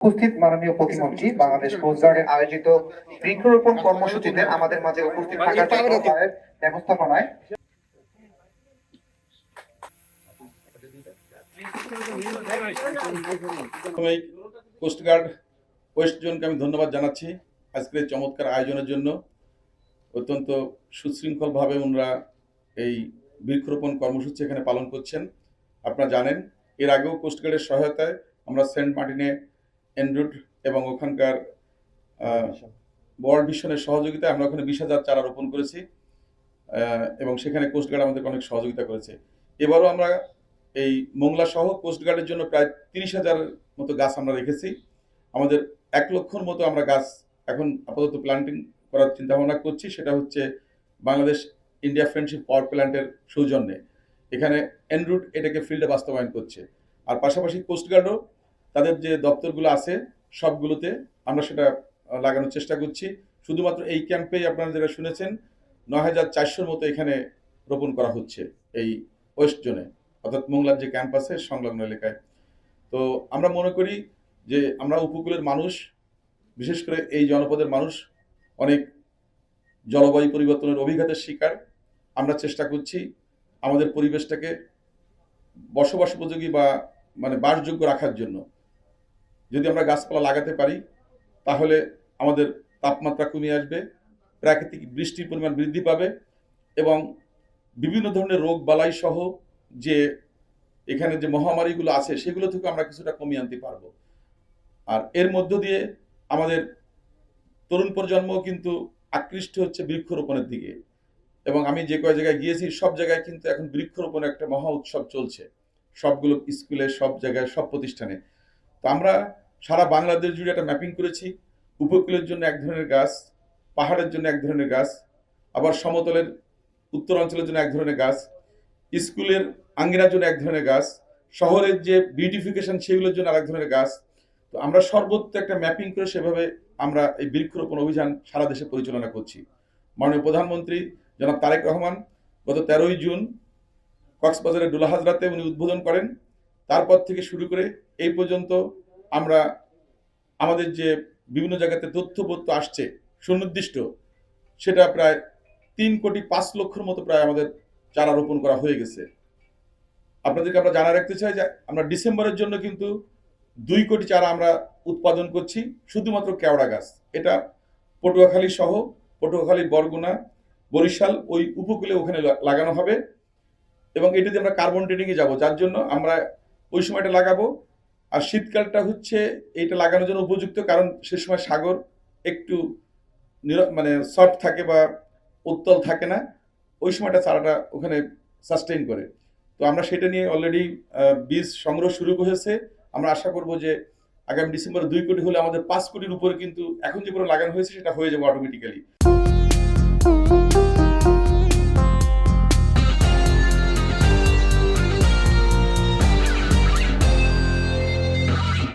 উপস্থিত মাননীয় প্রতিমন্ত্রী বাংলাদেশ কোস্ট গার্ডের আয়োজিত বৃক্ষরোপণ কর্মসূচিতে আমাদের মাঝে উপস্থিত থাকার জন্য তাদের ব্যবস্থাপনায় কোস্ট গার্ড ওয়েস্ট জোনকে আমি ধন্যবাদ জানাচ্ছি আজকের চমৎকার আয়োজনের জন্য। অত্যন্ত সুশৃঙ্খলভাবে ওনারা এই বৃক্ষরোপণ কর্মসূচি এখানে পালন করছেন। আপনারা জানেন এর আগেও কোস্ট গার্ডের সহায়তায় আমরা সেন্ট মার্টিনে এনরুট এবং ওখানকার ওয়ার্ল্ড ভিশনের সহযোগিতায় আমরা ওখানে 20,000 চারা রোপণ করেছি এবং সেখানে কোস্ট গার্ড আমাদেরকে অনেক সহযোগিতা করেছে। এবারও আমরা এই মোংলা সহ কোস্ট গার্ডের জন্য প্রায় 30,000 মতো গাছ আমরা রেখেছি। আমাদের 1 লক্ষর মতো আমরা গাছ এখন আপাতত প্ল্যান্টিং করার চিন্তা ভাবনা করছি। সেটা হচ্ছে বাংলাদেশ ইন্ডিয়া ফ্রেন্ডশিপ পাওয়ার প্ল্যান্টের সৌজন্যে। এখানে এনরুট এটাকে ফিল্ডে বাস্তবায়ন করছে। আর পাশাপাশি কোস্ট গার্ডও তাদের যে দপ্তরগুলো আছে সবগুলোতে আমরা সেটা লাগানোর চেষ্টা করছি। শুধুমাত্র এই ক্যাম্পেই আপনারা যেটা শুনেছেন 9,400 মতো এখানে রোপণ করা হচ্ছে এই ওয়েস্ট জোনে, অর্থাৎ মোংলার যে ক্যাম্প আছে সংলগ্ন এলাকায়। তো আমরা মনে করি যে আমরা উপকূলের মানুষ, বিশেষ করে এই জনপদের মানুষ অনেক জলবায়ু পরিবর্তনের অভিঘাতের শিকার। আমরা চেষ্টা করছি আমাদের পরিবেশটাকে বসবাস উপযোগী বা বাসযোগ্য রাখার জন্য। যদি আমরা গাছপালা লাগাতে পারি তাহলে আমাদের তাপমাত্রা কমে আসবে, প্রাকৃতিক বৃষ্টির পরিমাণ বৃদ্ধি পাবে এবং বিভিন্ন ধরনের রোগ বালাই সহ যে এখানে যে মহামারীগুলো আছে সেগুলো থেকে আমরা কিছুটা কমিয়ে আনতে পারবো। আর এর মধ্য দিয়ে আমাদের তরুণ প্রজন্ম কিন্তু আকৃষ্ট হচ্ছে বৃক্ষরোপণের দিকে এবং আমি যে কয় জায়গায় গিয়েছি সব জায়গায় কিন্তু এখন বৃক্ষরোপণের একটা মহা উৎসব চলছে, সবগুলো স্কুলে, সব জায়গায়, সব প্রতিষ্ঠানে। তো আমরা সারা বাংলাদেশ জুড়ে একটা ম্যাপিং করেছি। উপকূলের জন্য এক ধরনের গাছ, পাহাড়ের জন্য এক ধরনের গাছ, আবার সমতলের উত্তরাঞ্চলের জন্য এক ধরনের গাছ, স্কুলের আঙ্গিনার জন্য এক ধরনের গাছ, শহরের যে বিউটিফিকেশন সেগুলোর জন্য আরেক ধরনের গাছ। তো আমরা সর্বত্র একটা ম্যাপিং করে সেভাবে আমরা এই বৃক্ষরোপণ অভিযান সারা দেশে পরিচালনা করছি। মাননীয় প্রধানমন্ত্রী জনাব তারেক রহমান গত 13ই জুন কক্সবাজারের ডোলা হাজরাতে উনি উদ্বোধন করেন। তারপর থেকে শুরু করে এই পর্যন্ত আমরা আমাদের যে বিভিন্ন জায়গাতে তথ্যপত্র আসছে সুনির্দিষ্ট, সেটা প্রায় 3,05,00,000 মতো প্রায় আমাদের চারা রোপণ করা হয়ে গেছে। আপনাদেরকে আমরা জানা রাখতে চাই যে আমরা ডিসেম্বরের জন্য কিন্তু 2 কোটি চারা আমরা উৎপাদন করছি শুধুমাত্র কেওড়া গাছ। এটা পটুয়াখালী সহ পটুয়াখালী, বরগুনা, বরিশাল ওই উপকূলে ওখানে লাগানো হবে এবং এটা দিয়ে আমরা কার্বন ট্রেডিংয়ে যাব, যার জন্য আমরা ওই সময়টা লাগাবো। আর শীতকালটা হচ্ছে এইটা লাগানোর জন্য উপযুক্ত, কারণ সে সময় সাগর একটু সফট থাকে বা উত্তল থাকে না, ওই সময়টা চারাটা ওখানে সাস্টেইন করে। তো আমরা সেটা নিয়ে অলরেডি বীজ সংগ্রহ শুরু হয়েছে। আমরা আশা করব যে আগামী ডিসেম্বরে 2 কোটি হলে আমাদের 5 কোটির উপরে কিন্তু এখন যে পুরো লাগানো হয়েছে সেটা হয়ে যাবে অটোমেটিক্যালি।